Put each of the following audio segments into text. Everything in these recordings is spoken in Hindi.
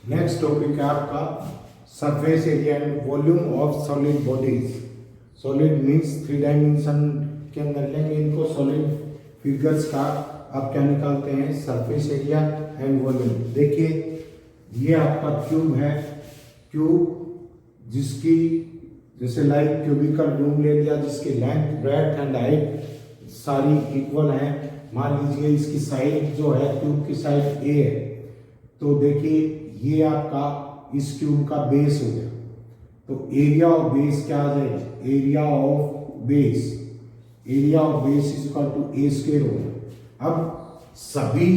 नेक्स्ट टॉपिक है आपका surface area and volume of solid bodies. Solid means 3 dimension के अंदर लेंगे इनको। सॉलिड फिगर्स का आप क्या निकालते हैं, सरफेस एरिया एंड वॉल्यूम। देखिए ये आपका क्यूब है, क्यूब जिसकी जैसे लाइक क्यूबिकल रूम ले लिया, जिसकी लेंथ ब्रेड्थ एंड हाइट सारी इक्वल है। मान लीजिए इसकी साइड जो है क्यूब की साइड ए है, तो देखिए ये आपका इस क्यूब का बेस हो गया। तो एरिया ऑफ बेस क्या आ जाएगा, area of base, area of base is equal to a square हो गया। अब सभी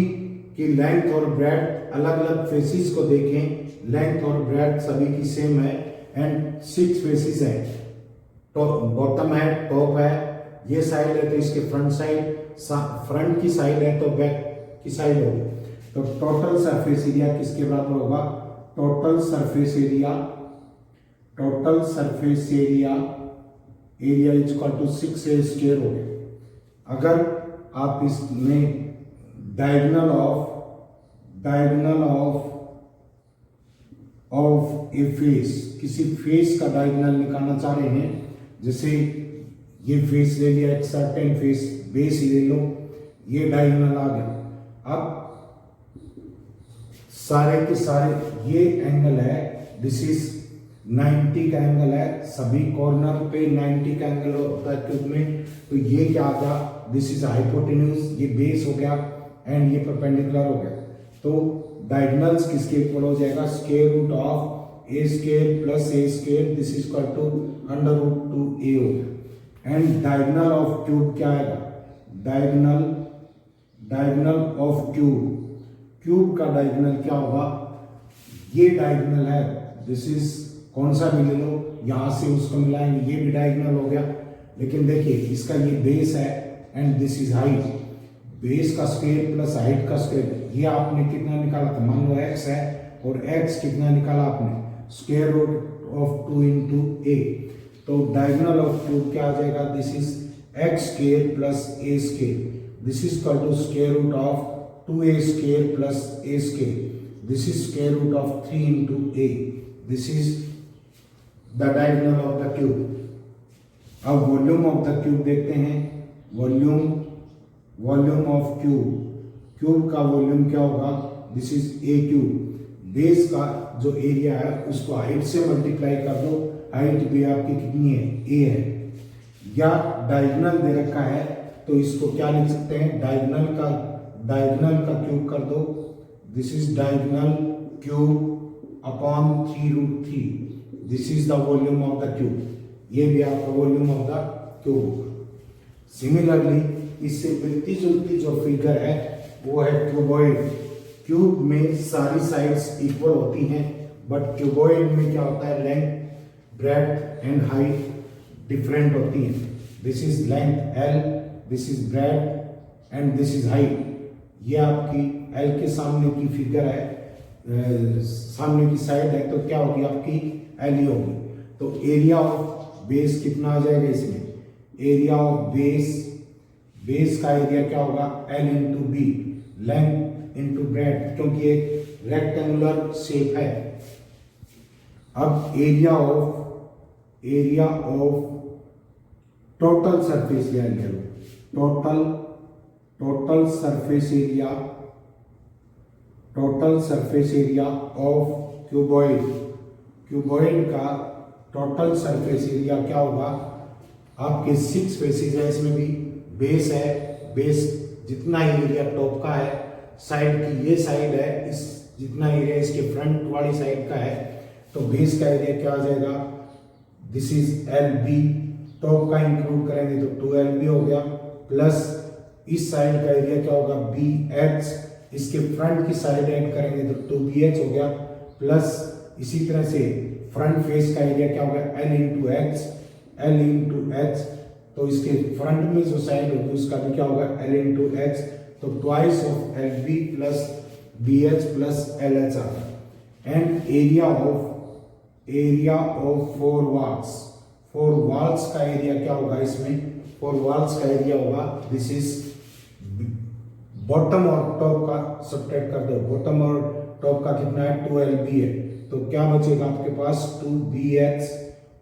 की लेंथ और ब्रेड्थ अलग अलग फेसिस को देखें, लेंथ और ब्रेड्थ सभी की सेम है एंड 6 फेसिस है। तो बॉटम है, टॉप है, ये साइड है तो इसके फ्रंट साइड, फ्रंट की साइड है तो बैक की साइड होगी। तो टोटल सरफेस एरिया किसके बराबर होगा, total surface area, total surface area, area is equal to 6a square हो गया। अगर आप इसमें डायगोनल ऑफ ए फेस, किसी फेस का डायगोनल निकालना चाह रहे हैं, जैसे ये फेस ले लिया, एक सर्टेन फेस, बेस ले लो, ये डायगोनल आ गया। अब सारे के सारे ये एंगल है, दिस इज 90 का एंगल है, सभी कॉर्नर पे 90 का एंगल होता है क्यूब में। तो ये क्या आ गया, दिस इज हाइपोटेन्यूज, ये बेस हो गया एंड ये परपेंडिकुलर हो गया। तो डायगोनल्स किसके इक्वल हो जाएगा, square root of a square plus a square, this is equal to under root 2a हो गया। एंड डायगोनल ऑफ क्यूब क्या आएगा, डायगोनल ऑफ क्यूब, क्यूब का डायगोनल क्या होगा, ये डायगोनल है, दिस इज कौन सा भी ले लो, यहां से उसको मिलाएंगे, ये भी डायगोनल हो गया। लेकिन देखिए इसका ये बेस है and this is height, base का स्क्वायर प्लस हाइट का स्क्वायर, ये आपने कितना निकाला था, मान लो x है और x कितना निकाला आपने, square root of 2 into a। तो डायगोनल ऑफ क्यूब क्या आ जाएगा, this is x square plus a square, this is equal to square root of 2a square plus a square, this is square root of 3 into a, this is the diagonal of the cube। अब वॉल्यूम ऑफ द क्यूब देखते हैं, वॉल्यूम ऑफ क्यूब, क्यूब का वॉल्यूम क्या होगा, this is a cube. Base का जो एरिया है उसको हाइट से मल्टीप्लाई कर दो, हाइट भी आपकी कितनी है, a है, या डायगोनल दे रखा है तो इसको क्या लिख सकते हैं, डायगोनल का क्यूब कर दो, this is diagonal cube upon 3√3, this is the volume of the cube, ये भी आपका वॉल्यूम ऑफ द क्यूब होगा। सिमिलरली इससे मिलती जुलती जो फिगर है वो है क्यूबॉइड। क्यूब में सारी साइड्स इक्वल होती हैं, बट क्यूबॉइड में क्या होता है, length breadth and height different होती है। This is length L, this is breadth and this is height. ये आपकी L के सामने की फिगर है, सामने की साइड है, तो क्या होगी आपकी L ही होगी। तो एरिया ऑफ बेस कितना आ जाएगा इसमें, एरिया ऑफ बेस का एरिया क्या होगा, L into B, length into breadth, क्योंकि एक रेक्टेंगुलर शेप है। अब area of total surface area, total surface area of cuboid का टोटल सरफेस एरिया क्या होगा, आपके 6 फेसेस है, इसमें भी बेस है, बेस जितना ही एरिया टॉप का है, साइड की ये साइड है, इस जितना एरिया इसके फ्रंट वाली साइड का है, तो बेस का एरिया क्या आ जाएगा, दिस इज LB, टॉप का इंक्लूड करेंगे तो 2LB हो गया, प्लस इस साइड का एरिया क्या होगा, BH, इसके फ्रंट की साइड ऐड करेंगे तो 2BH हो गया, प्लस इसी तरह से फ्रंट फेस का एरिया क्या होगा, L इंटू H, तो इसके फ्रंट में जो साइड होगी उसका भी क्या होगा, L इंटू H, तो twice of LB plus BH plus LH आ गया। एंड एरिया ऑफ 4 वॉल्स का एरिया क्या होगा, इसमें 4 वॉल्स का एरिया होगा, दिस इज बॉटम और टॉप का सब्ट्रैक्ट कर दो, बॉटम और टॉप का कितना है 12b है, तो क्या बचेगा आपके पास 2bx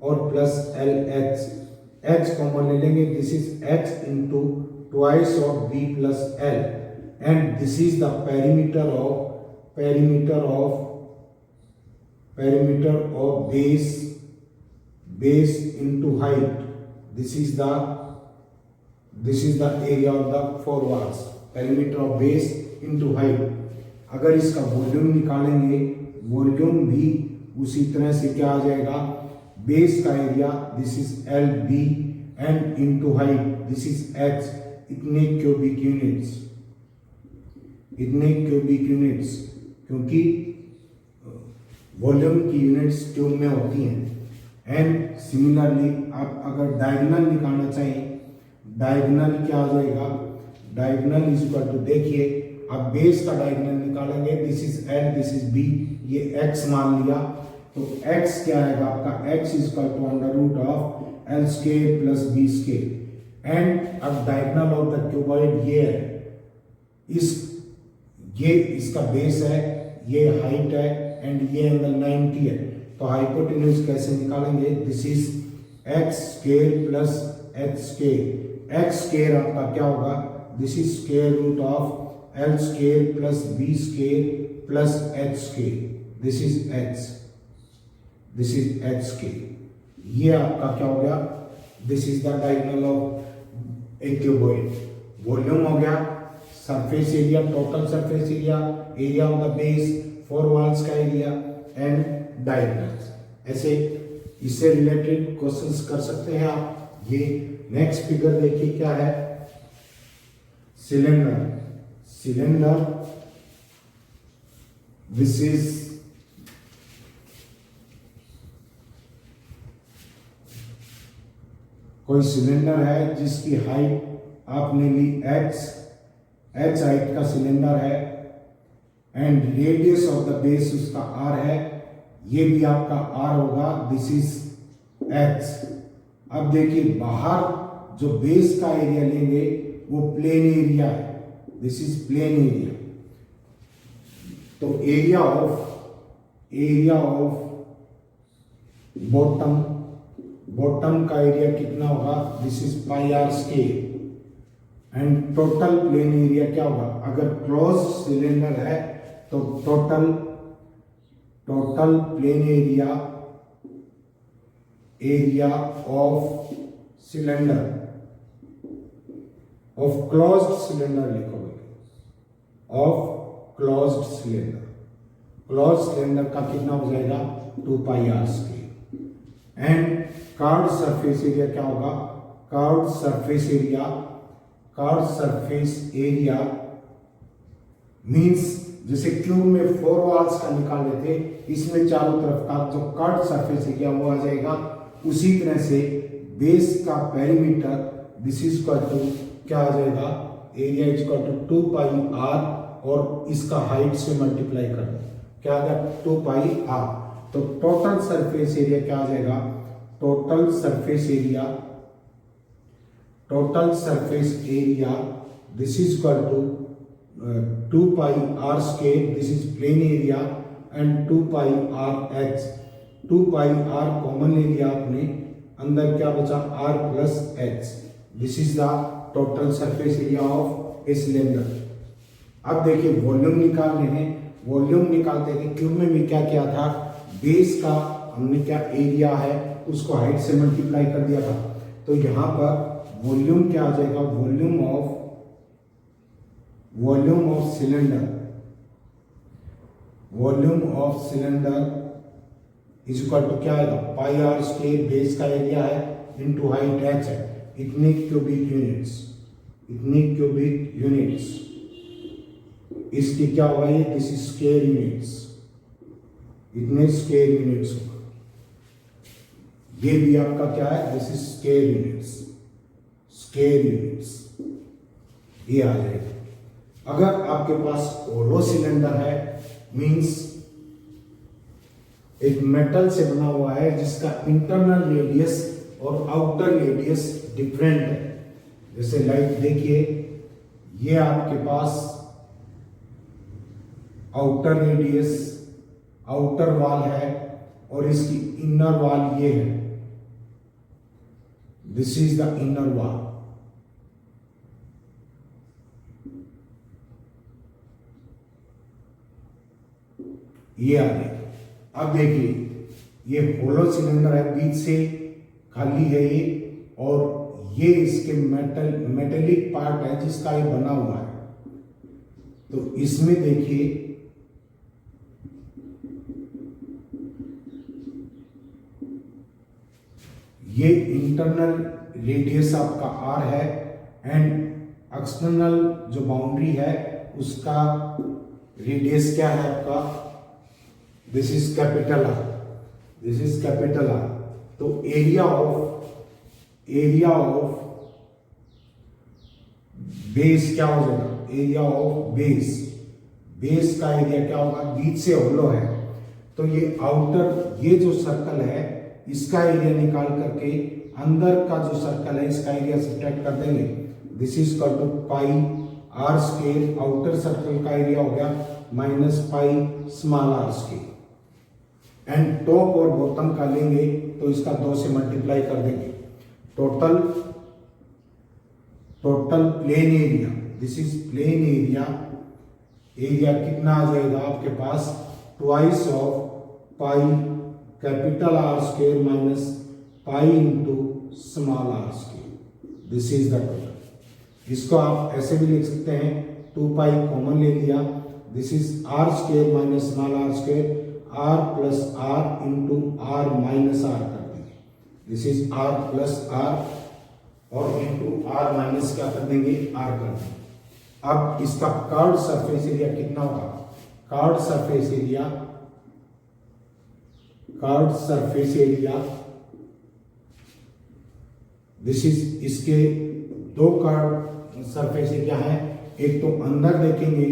और प्लस lh, h कॉमन ले लेंगे, this is h into twice of b plus l and this is the perimeter of base into height. This is the area of the four walls, perimeter of base into height. अगर इसका वॉल्यूम निकालेंगे, वॉल्यूम भी उसी तरह से क्या आ जाएगा, बेस का area this is L B and into height this is H, इतने क्यूबिक यूनिट्स, क्योंकि वॉल्यूम की यूनिट्स क्यूब में होती हैं। एंड सिमिलरली आप अगर डायगोनल निकालना चाहें, डायगोनल क्या आ जाएगा, डायगोनल इज इक्वल टू, देखिए आप बेस का डायगोनल निकालेंगे, this is L this is B, ये एक्स मान लिया, तो एक्स क्या आएगा आपका, X is equal to under root of L square plus B square. And अब डायगोनल ऑफ द क्यूबॉइड ये है, ये इसका बेस है, ये हाइट है एंड ये एंगल 90 है, तो हाइपोटेन्यूज कैसे निकालेंगे, this is X square plus H square, X square आपका क्या होगा, this is square root of L square plus B square plus H square, this is H square, ये आपका क्या हो गया, this is the diagonal of a cuboid. Volume हो गया, surface area, total surface area, area of the base, four walls का एरिया एंड डायगोनल्स। ऐसे इससे रिलेटेड क्वेश्चंस कर सकते हैं आप। ये नेक्स्ट फिगर देखिए क्या है, सिलेंडर दिस इज कोई सिलेंडर है जिसकी हाइट आपने ली h हाइट का सिलेंडर है and radius of the base उसका r है, ये भी आपका r होगा, दिस इज h। अब देखिए बाहर जो बेस का एरिया लेंगे वो प्लेन एरिया है, दिस इज प्लेन एरिया, तो एरिया ऑफ बॉटम का एरिया कितना होगा, this is pi R square and total plane area क्या होगा, अगर क्लोज सिलेंडर है तो total plane area of cylinder of closed cylinder लिखोगे, ऑफ क्लोज्ड सिलेंडर का कितना हो जाएगा 2 pi R square and curved surface area क्या होगा, कर्व्ड सरफेस एरिया मींस जैसे क्यूब में 4 वॉल्स का निकाले थे, इसमें चारों तरफ का जो कर्व्ड सरफेस एरिया वो आ जाएगा। उसी तरह से बेस का perimeter this is equal to क्या आ जाएगा, area is equal to 2 pi R और इसका हाइट से मल्टीप्लाई कर दो, क्या आ गया 2 पाई आर, तो टोटल सरफेस एरिया क्या आ जाएगा, total surface area this is equal to 2 pi R square, this is plane area and 2 pi R H, 2 pi R common ले लिया आपने, अंदर क्या बचा R plus H, this is the total surface area of a cylinder. अब देखिए वॉल्यूम निकालने हैं, वॉल्यूम निकालते थे क्यूब में भी क्या किया था, बेस का हमने क्या एरिया है उसको हाइट से मल्टीप्लाई कर दिया था, तो यहाँ पर वॉल्यूम क्या आ जाएगा, volume of cylinder is equal to क्या आएगा, पाई आर स्क्वायर बेस का एरिया है इनटू हाइट h है, इतने क्यूबिक यूनिट्स, इसकी क्या होगा, ये दिस इज स्क्वायर यूनिट्स, इतने स्क्वायर यूनिट्स होगा, ये भी आपका क्या है, दिस इज स्क्वायर यूनिट्स, ये आ जाएगा। अगर आपके पास होलो सिलेंडर है मींस एक मेटल से बना हुआ है जिसका इंटरनल रेडियस और आउटर रेडियस डिफरेंट है, जैसे लाइक देखिए ये आपके पास आउटर रेडियस, आउटर वॉल है, और इसकी इनर वॉल ये है, this is the inner wall. ये आ गया। अब देखिए ये होलो सिलेंडर है, बीच से खाली है ये, और ये इसके मेटेलिक पार्ट है जिसका ये बना हुआ है। तो इसमें देखिए ये इंटरनल रेडियस आपका आर है, एंड एक्सटर्नल जो बाउंड्री है उसका रेडियस क्या है आपका, this is capital are, this is capital are. तो एरिया ऑफ बेस क्या हो जाएगा, एरिया ऑफ बेस का एरिया क्या होगा, बीच से होलो है, तो ये आउटर, ये जो सर्कल है इसका एरिया निकाल करके अंदर का जो सर्कल है इसका एरिया सब्ट्रैक्ट कर देंगे। This is equal to pi R square, outer circle का एरिया हो गया minus pi small R square, and top और बॉटम का लेंगे तो इसका 2 से मल्टीप्लाई कर देंगे। Total plane area, this is plane area, area कितना आ जाएगा आपके पास, twice of pi capital R square minus pi into small R square, this is the total. इसको आप ऐसे भी लिख सकते हैं, 2 पाई कॉमन ले लिया, this is R square minus small R square, R plus R into R minus R कर देंगे, this is R plus R, और इंटू आर माइनस क्या कर देंगे, आर कर देंगे। अब इसका कर्व्ड सरफेस एरिया कितना होगा, curved surface area, this is, इसके 2 कर्व्ड सरफेस एरिया है, एक तो अंदर देखेंगे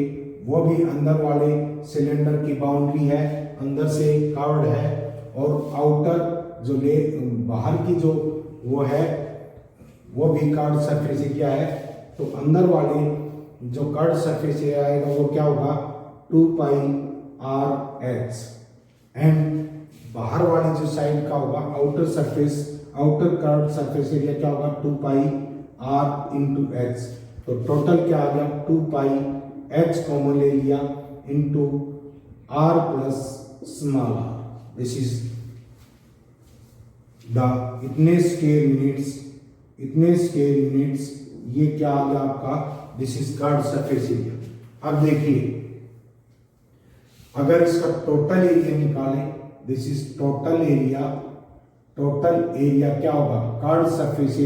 वो भी अंदर वाले सिलेंडर की बाउंड्री है, अंदर से कर्व्ड है, और आउटर जो बाहर की जो वो है वो भी कर्व्ड सरफेस एरिया है। तो अंदर वाले जो कर्व्ड सरफेस एरिया आएगा वो क्या होगा, 2 पाई आर एच, एंड बाहर वाली जो साइड का होगा आउटर कर्व्ड सरफेस एरिया क्या होगा, 2 पाई आर इंटू एच। तो टोटल क्या आ गया, 2 पाई एच कॉमन ले लिया into R plus small R, this is the इतने स्क्वायर यूनिट्स, ये क्या आ गया आपका, this is curved surface area. अब देखिए अगर इसका टोटल एरिया निकालें, दिस इज टोटल एरिया क्या होगा, कर्व्ड सरफेस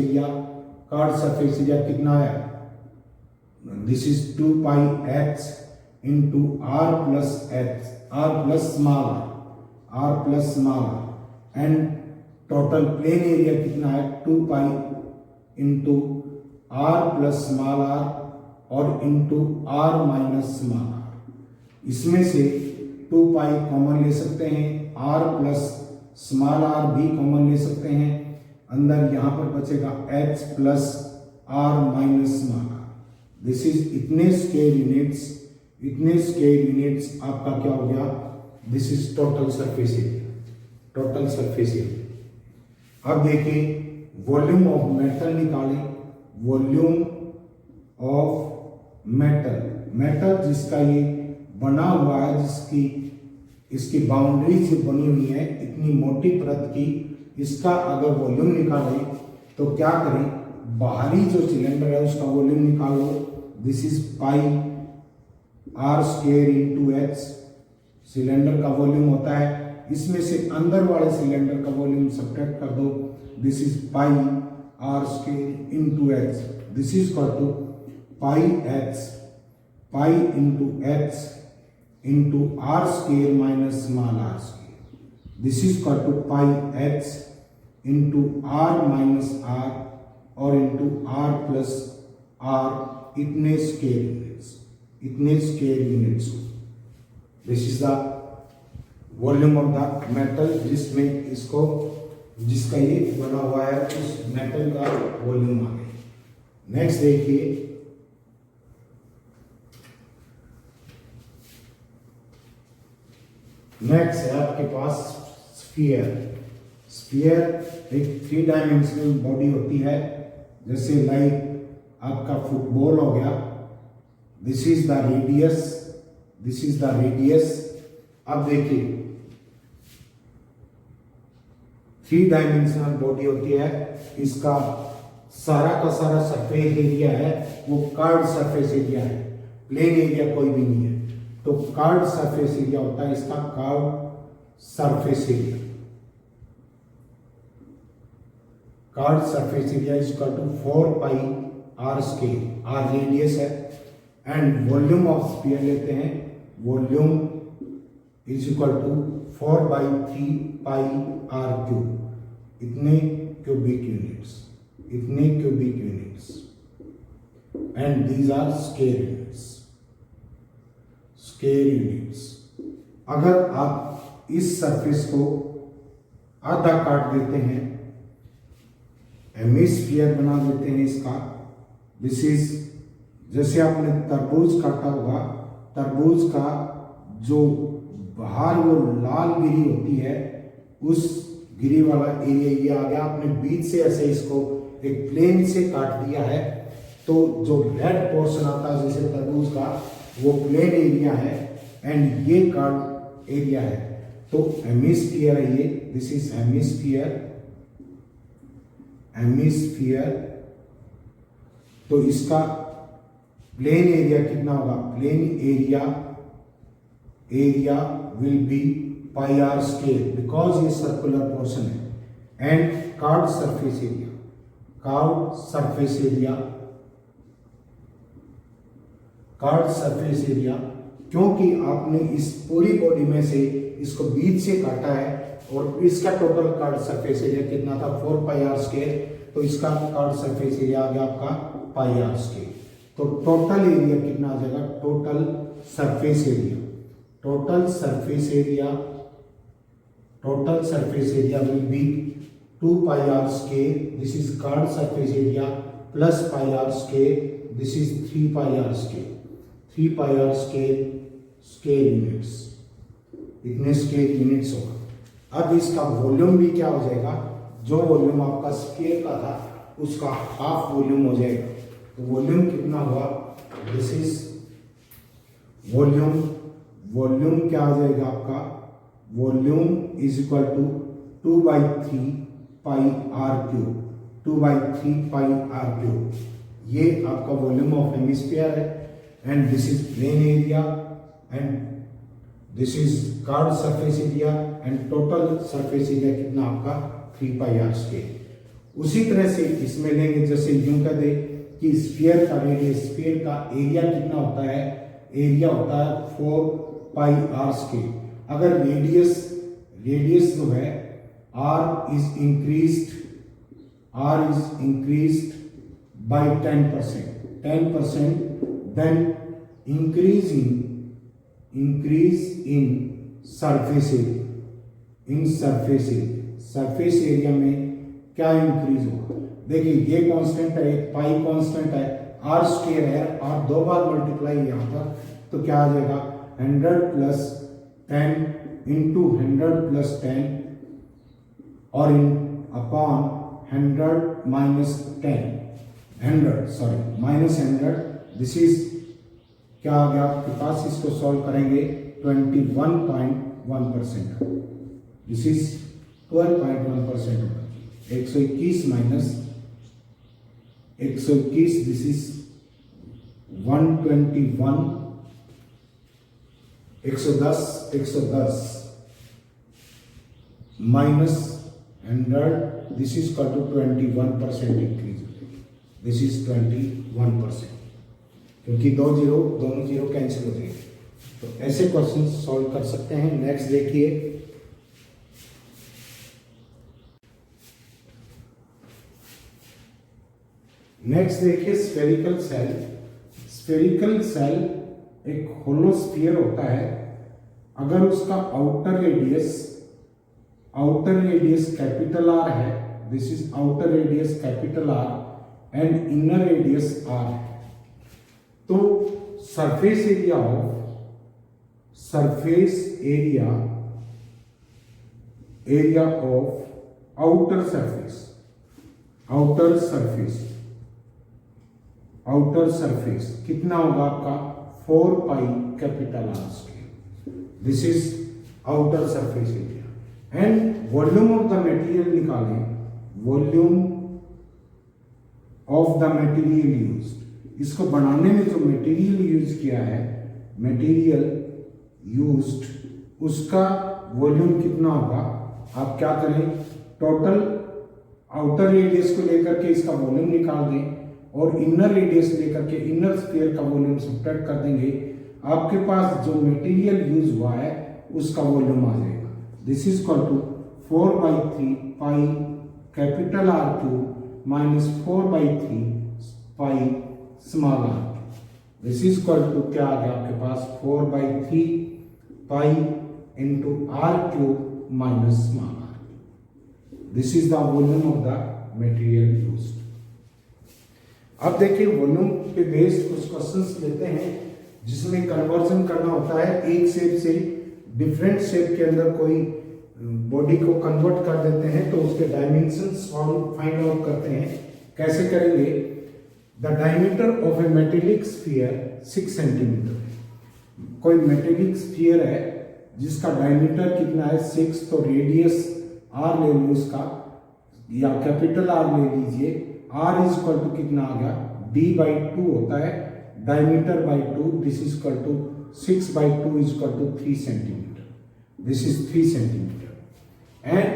एरिया कितना है, this is 2 pi H into R plus small R, and total plane area कितना है, 2 pi into R plus small R और into R minus small R. इसमें से 2 पाई कॉमन ले सकते हैं, आर प्लस स्मॉल आर भी कॉमन ले सकते हैं, अंदर यहां पर बचेगा H plus R minus small R. This is इतने स्क्वायर यूनिट्स आपका क्या हो गया, this is total surface area. अब देखिए वॉल्यूम ऑफ मेटल निकालें, वॉल्यूम ऑफ मेटल जिसका ये बना हुआ है, इसकी बाउंड्री से बनी हुई है इतनी मोटी परत की, इसका अगर वॉल्यूम निकालें तो क्या करें, बाहरी जो सिलेंडर है उसका वॉल्यूम निकाल लो, this is pi R square into H, cylinder का वॉल्यूम होता है, इसमें से अंदर वाले सिलेंडर का वॉल्यूम सब्ट्रैक्ट कर दो, this is pi R square into H, this is equal to pi into H into R square minus small R square, this is equal to pi H into R minus R और इंटू आर प्लस आर, इतने square units. This is the volume of the metal जिसका ये बना हुआ है, उस मेटल का वॉल्यूम आ गया। नेक्स्ट देखिए नेक्स्ट है आपके पास स्फीयर। स्फीयर एक 3 डायमेंशनल बॉडी होती है, जैसे लाइक आपका फुटबॉल हो गया। This is the radius, this is the radius. अब देखिए 3 डायमेंशनल बॉडी होती है, इसका सारा का सारा सरफेस एरिया है वो कर्व्ड सरफेस एरिया है, प्लेन एरिया कोई भी नहीं है। तो कर्व्ड सरफेस एरिया होता है इसका, curved surface area. Curved surface area is equal to 4 pi R square, R radius है। एंड वॉल्यूम ऑफ स्फीयर लेते हैं, volume is equal to 4/3 pi R cube, इतने क्यूबिक यूनिट्स, इतने cubic units. And these are square units, square units. अगर आप इस सरफेस को आधा काट देते हैं, हेमिस्फीयर बना देते हैं इसका, दिस इज जैसे आपने तरबूज काटा होगा, तरबूज का जो बाहर वो लाल गिरी होती है, उस गिरी वाला एरिया ये आ गया। आपने बीच से ऐसे इसको एक प्लेन से काट दिया है, तो जो रेड पोर्शन आता है जैसे तरबूज का, वो प्लेन एरिया है एंड ये कर्व एरिया है। तो हेमिस्फीयर है ये, दिस इज हेमिस्फीयर, हेमिस्फीयर। तो इसका प्लेन एरिया कितना होगा? Plane area, area will be pi R square, because ये सर्कुलर पोर्शन है। And curved surface area, curved surface area, curved surface area, क्योंकि आपने इस पूरी बॉडी में से इसको बीच से काटा है और इसका टोटल कर्व्ड सरफेस एरिया कितना था? 4 पाई आर स्क्वायर। तो इसका कर्व्ड सरफेस एरिया आ गया आपका पाई आर स्क्वायर। तो टोटल एरिया कितना आ जाएगा? Total surface area, total surface area, total surface area will be 2 pi R square, this is curved surface area, plus pi R square, this is 3 pi R square, 3 pi R square units, इतने स्क्वायर यूनिट्स होगा। अब इसका वॉल्यूम भी क्या हो जाएगा? जो वॉल्यूम आपका स्फीयर का था उसका हाफ वॉल्यूम हो जाएगा। तो वॉल्यूम कितना हुआ? दिस इज वॉल्यूम, वॉल्यूम क्या हो जाएगा आपका? Volume is equal to 2/3 pi R cube, 2/3 pi R cube. ये आपका वॉल्यूम ऑफ हेमिस्फीयर है। And this is plane area and this is curved surface area and total surface area कितना आपका? 3 पाई आर स्क्वायर। उसी तरह से इसमें लेंगे, जैसे यूं कह दे कि स्फीयर का रेडियस, स्फीयर का एरिया कितना होता है? एरिया होता है 4 पाई आर स्क्वायर। अगर रेडियस, रेडियस जो है r is increased, r is increased by 10%, 10%, then increase in surface area, in surface area, surface area में क्या इंक्रीज होगा? देखिए ये कांस्टेंट है, एक पाई कांस्टेंट है, आर स्क्वायर है, आर 2 बार मल्टीप्लाई यहाँ पर, तो क्या आ जाएगा? 100 प्लस 10 इंटू 100 प्लस 10 और इन upon 100 minus 10, 100 sorry minus 100, this is क्या आ गया आपके पास? इसको सॉल्व करेंगे 21.1%, दिस इज 12.1% होगा। 121 minus 121, this is 121, 110 minus 100, this is equal to 21% increase, this is 21%, क्योंकि दोनों जीरो कैंसिल हो जाएंगे। तो ऐसे क्वेश्चन सॉल्व कर सकते हैं। नेक्स्ट देखिए, नेक्स्ट देखिए स्फेरिकल सेल। स्फेरिकल सेल एक होलो स्फीयर होता है। अगर उसका आउटर रेडियस कैपिटल आर है, this is outer radius capital R and inner radius R है, तो surface area area of outer surface, outer surface, outer surface कितना होगा आपका 4 pi capital R square. This is outer surface area. And volume of the material निकालें, volume of the material used, इसको बनाने में जो मटेरियल यूज किया है, मटेरियल यूज्ड, उसका वॉल्यूम कितना होगा। आप क्या करें, टोटल आउटर रेडियस को लेकर के इसका वॉल्यूम निकाल दें और इनर रेडियस लेकर के इनर स्फीयर का वॉल्यूम सब्ट्रैक्ट कर देंगे, आपके पास जो मटेरियल यूज हुआ है उसका वॉल्यूम आ जाएगा। This is equal to 4/3 pi capital R cube minus 4/3 pi small R. This is equal to क्या आ गया आपके पास 4/3 pi into R cube minus small R. This is the volume of the material used. अब देखिए वॉल्यूम पे बेस्ड कुछ क्वेश्चंस लेते हैं जिसमें कन्वर्जन करना होता है, एक शेप से डिफरेंट शेप के अंदर कोई बॉडी को कन्वर्ट कर देते हैं तो उसके डायमेंशंस फाइंड आउट करते हैं। कैसे करेंगे, the diameter of A metallic sphere 6 centimetre. कोई मेटेलिक स्फीयर है जिसका डायमीटर कितना है 6, तो रेडियस आर ले लो उसका, या कैपिटल आर ले लीजिए। आर इज इक्वल टू कितना आ गया d/2 होता है, diameter by 2, this is equal to 6/2 is equal to 3 centimetre. This is 3 centimetre. And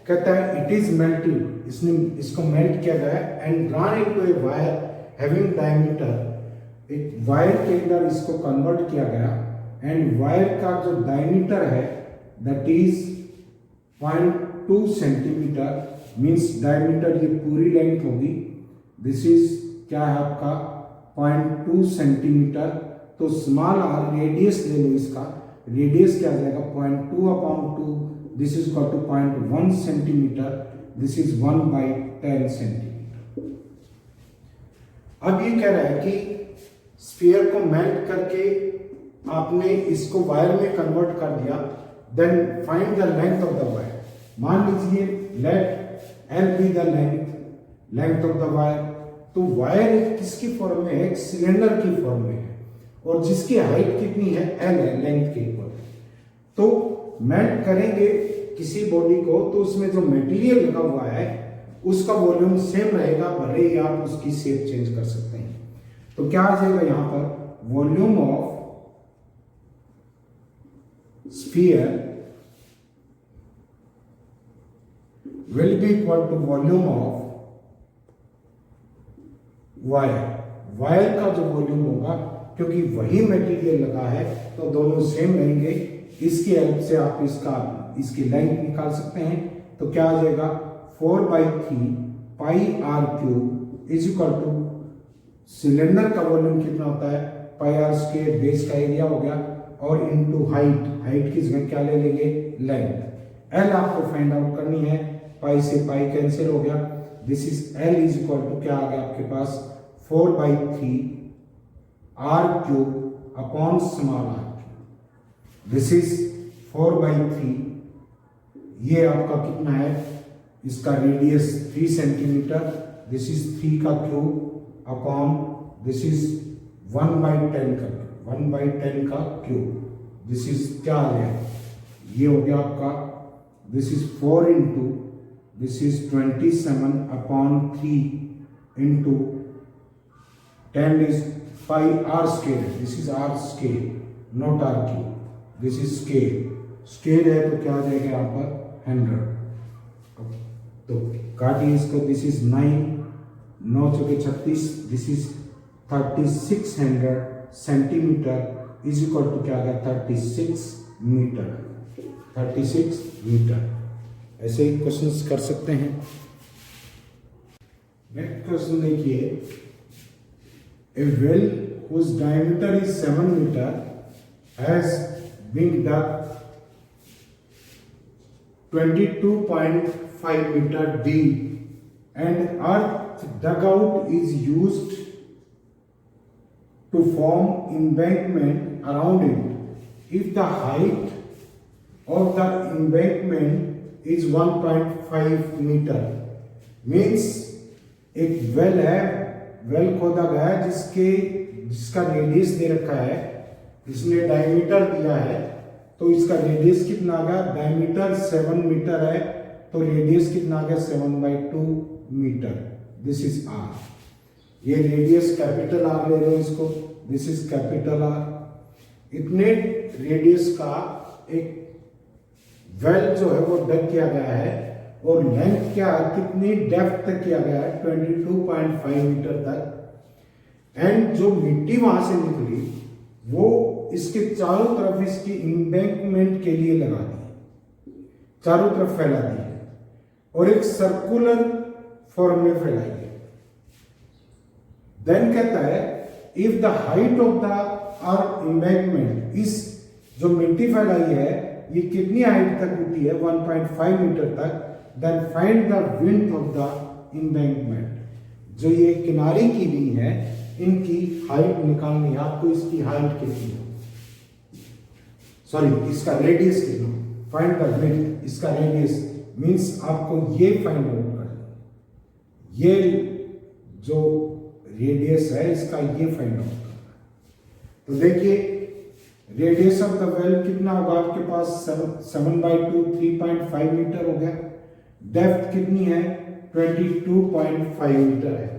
कहता है इट इज मेल्टेड, इसने इसको मेल्ट किया गया and drawn into a wire having diameter. एक वायर के अंदर इसको कन्वर्ट किया गया एंड वायर का जो डायमीटर है that is 0.2 centimetre, means diameter ये पूरी लेंथ होगी। दिस इज क्या है आपका 0.2 सेंटीमीटर। तो स्मॉल आर रेडियस ले लो, इसका रेडियस क्या आ जाएगा 0.2/2, this is equal to 0.1 centimetre, this is 1/10 centimetre. अब ये कह रहा है कि स्फीयर को मेल्ट करके आपने इसको वायर में कन्वर्ट कर दिया, then find the length of the wire. मान लीजिए let L be the length of the wire. तो वायर किसकी फॉर्म में है, एक सिलेंडर की फॉर्म में है और जिसकी हाइट कितनी है L है, लेंथ के इक्वल। तो मेल्ट करेंगे किसी बॉडी को तो उसमें जो मटेरियल लगा हुआ है उसका वॉल्यूम सेम रहेगा, भले ही आप उसकी शेप चेंज कर सकते हैं। तो क्या आ जाएगा यहां पर, volume of sphere will be equal to volume of wire. Wire का जो वॉल्यूम होगा, क्योंकि वही मटेरियल लगा है तो दोनों सेम रहेंगे, इसकी हेल्प से आप इसकी लेंथ निकाल सकते हैं। तो क्या आ जाएगा 4/3 pi R cube is equal to, cylinder का वॉल्यूम कितना होता है पाई आर स्क्वायर, बेस का एरिया हो गया, और इनटू हाइट की जगह क्या ले लेंगे लेंथ। एल आपको फाइंड आउट करनी है, पाई से पाई कैंसिल हो गया, this is L is equal to क्या आ गया आपके पास 4/3 R cube upon small R cube. This is 4/3, ये आपका कितना है, इसका रेडियस 3 सेंटीमीटर, दिस इज 3 का क्यूब अपॉन दिस इज 1/10 का क्यूब। दिस इज क्या आ गया, ये हो गया आपका, this is 4 into this is 27/3 into 10 is pi R square, this is R square not R cube, this is square है तो क्या आ जाएगा यहाँ पर 100। तो काटिए इसको, दिस इज 9 चौके 36, this is 3600 centimetre is equal to क्या आ गया 36 मीटर। ऐसे ही क्वेश्चंस कर सकते हैं। नेक्स्ट क्वेश्चन देखिए, ए well whose diameter is 7 meter has been dug 22.5 meter deep and earth dugout is used to form embankment around it. If the height of the embankment is 1.5 metre. Means एक वेल है, वेल खोदा गया है जिसका रेडियस दे रखा है, इसने डायमीटर दिया है, तो इसका रेडियस कितना आ गया, डायमीटर 7 मीटर है तो रेडियस कितना आ गया 7/2 मीटर। This is R. ये रेडियस कैपिटल आर ले लो इसको, दिस इज कैपिटल आर। इतने रेडियस का एक वेल जो है वो डग किया गया है और लेंथ क्या कितनी डेप्थ तक किया गया है 22.5 मीटर तक। एंड जो मिट्टी वहां से निकली वो इसके चारों तरफ इसकी एम्बैंकमेंट के लिए लगा दी, चारों तरफ फैला दी है और एक सर्कुलर फॉर्म में फैलाई है। देन कहता है if the height of the R embankment, इस जो मिट्टी फैलाई है ये कितनी हाइट तक होती है 1.5 मीटर तक, then find the width of the embankment. जो ये किनारे की भी है इनकी हाइट निकालनी है आपको, इसकी हाइट कितनी है, सॉरी इसका रेडियस कितना, फाइंड द विड्थ, इसका रेडियस मींस आपको ये फाइंड आउट करना, ये जो रेडियस है इसका ये फाइंड आउट करना। तो देखिए रेडियस ऑफ द वेल कितना होगा आपके पास 7/2 3.5 मीटर हो गया। डेप्थ कितनी है 22.5 मीटर है।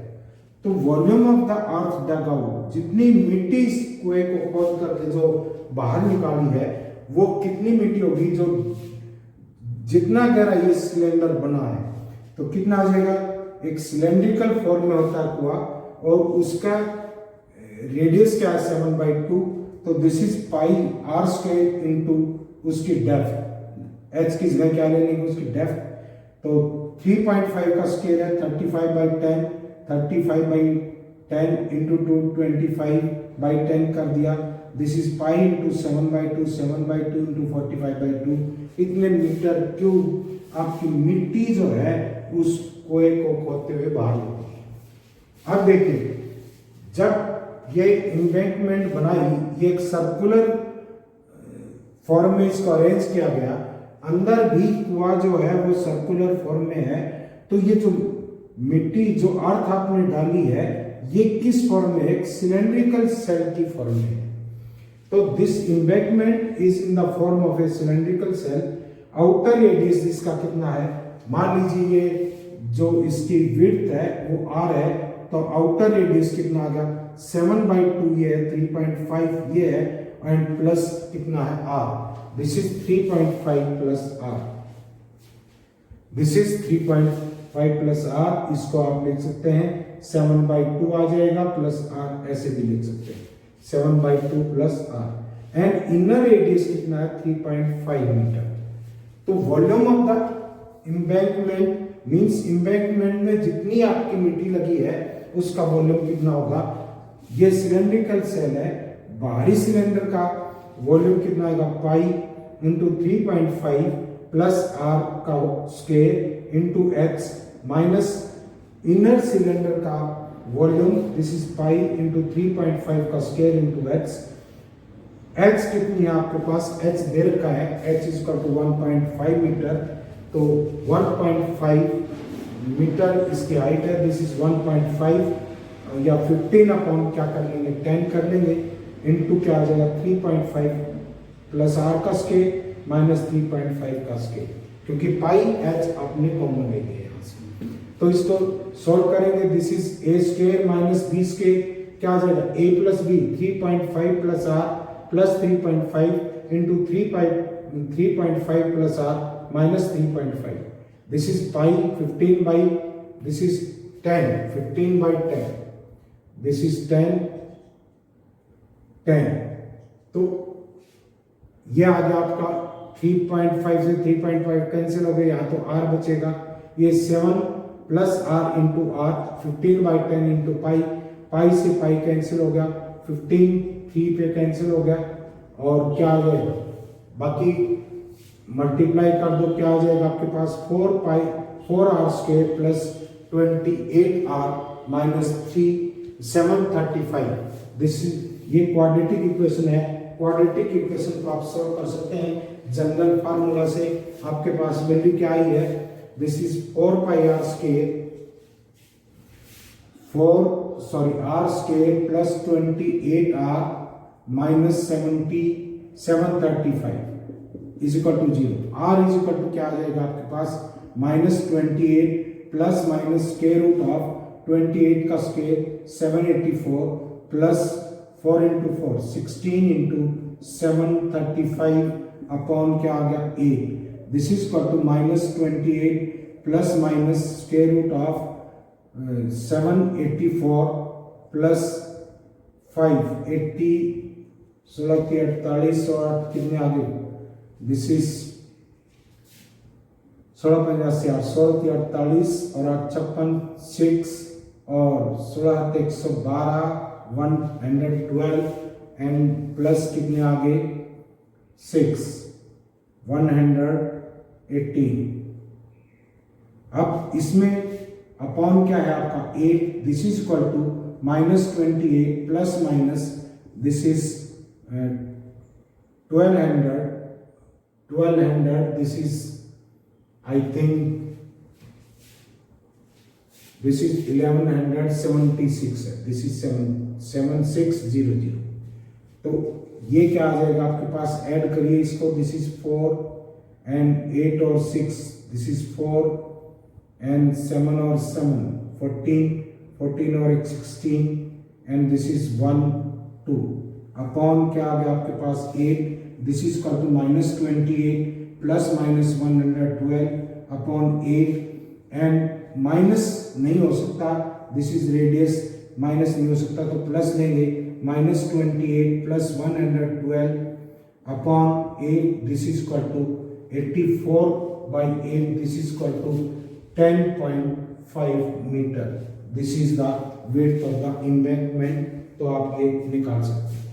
तो volume of the earth dug out, जितनी मिट्टी इस कुएं को खोद करके जो बाहर निकाली है वो कितनी मिट्टी होगी, जो जितना गहरा ये सिलेंडर बना है तो कितना आ जाएगा, एक सिलेंड्रिकल फॉर्म में होता है कुआं और उसका रेडियस क्या है 7/2, तो this is pi R square into उसकी डेप्थ, एच की जगह क्या ले लेंगे उसकी डेप्थ, तो 3.5 का स्क्वायर है 35/10, 35/10 इंटू 2 25/10 कर दिया, this is pi into 7/2, 7/2 into 45/2, इतने मीटर क्यूब आपकी मिट्टी जो है उस कुएं को खोदते हुए बाहर निकली है। अब देखिए जब ये एम्बैंकमेंट बनाई, ये एक सर्कुलर फॉर्म में इसको अरेंज किया गया, अंदर भी कुआं जो है वो सर्कुलर फॉर्म में है, तो ये जो मिट्टी जो अर्थ आपने डाली है ये किस फॉर्म में, एक सिलेंड्रिकल सेल की फॉर्म में है। तो this embankment is in the form of a cylindrical shell. Outer radius इसका कितना है, मान लीजिए ये जो इसकी विड्थ है वो आर है, तो आउटर रेडियस कितना आ गया 7/2 ये है, 3.5 ये है एंड प्लस कितना है R, this is 3.5 plus R, this is 3.5 plus R. इसको आप लिख सकते हैं 7/2 आ जाएगा प्लस आर, ऐसे भी लिख सकते हैं 7/2 plus R. And inner radius कितना है 3.5 मीटर। तो volume of the embankment means embankment में जितनी आपकी मिट्टी लगी है उसका वॉल्यूम कितना होगा, ये सिलेंड्रिकल सेल है, बाहरी सिलेंडर का वॉल्यूम कितना आएगा पाई इंटू 3.5 प्लस आर का square into X minus inner cylinder का volume, this is pi into 3.5 का स्क्वायर इंटू एक्स। एक्स कितनी है आपके पास, एच दे रखा है, H is equal to 1.5 metre, तो 1.5 मीटर इसकी हाइट है, दिस इज 1.5 या 15 अपॉन क्या कर लेंगे 10 कर लेंगे, इनटू क्या आ जाएगा 3.5 प्लस आर का स्क्वायर माइनस 3.5 का स्क्वायर, क्योंकि पाई एच आपने कॉमन ले लिया यहाँ से। तो इसको सॉल्व करेंगे, this is A square minus B square, क्या आ जाएगा A plus B 3.5 plus R plus 3.5 into 3.5 plus R minus 3.5, this is pi 15 by, this is 10, 15/10, this is 10, 10। तो ये आ गया आपका 3.5 से 3.5 कैंसिल हो गया, यहाँ तो r बचेगा, ये 7 plus R into R 15/10 into pi, pi से पाई कैंसिल हो गया, 15 3 पे कैंसिल हो गया और क्या आ जाएगा, बाकी मल्टीप्लाई कर दो, क्या आ जाएगा आपके पास 4r square plus 28r minus 3 735। This ये क्वाड्रेटिक इक्वेशन है, क्वाड्रेटिक इक्वेशन को आप सॉल्व कर सकते हैं जनरल फार्मूला से आपके पास वैल्यू क्या आई है, this is 4 pi R square R square plus 28 R minus 735 is equal to 0। R is equal to क्या आ जाएगा आपके पास, -28 plus minus square root of 28 का square 784 plus 4 into 4 16 into 735 upon क्या आ गया 8। This is equal to -28 plus minus square root of 784 plus 580 16 के 48 और कितने आ गए, दिस इज 16 85 16 के 48 और 56 6 और 16 के 112 112 एंड प्लस कितने आ गए 6 118। अब इसमें अपॉन क्या है आपका 8, this is equal to -28 plus minus this is 1200 this is I think this is 1176 है, this is 7600। तो ये क्या आ जाएगा आपके पास, ऐड करिए इसको, दिस इज 4 एंड 8 और 6 दिस इज 4 एंड 7 और 7 14 और 1 16 एंड दिस इज 1 2 अपॉन क्या आ गया आपके पास 8, this is equal to -28 plus minus 112 upon 8 and minus नहीं हो सकता, दिस इज रेडियस, माइनस नहीं हो सकता तो प्लस लेंगे, -28 plus 112 upon 8 this is equal to 84/8 this is equal to 10.5 metre. This is the width of the embankment. तो आप ये निकाल सकते हैं।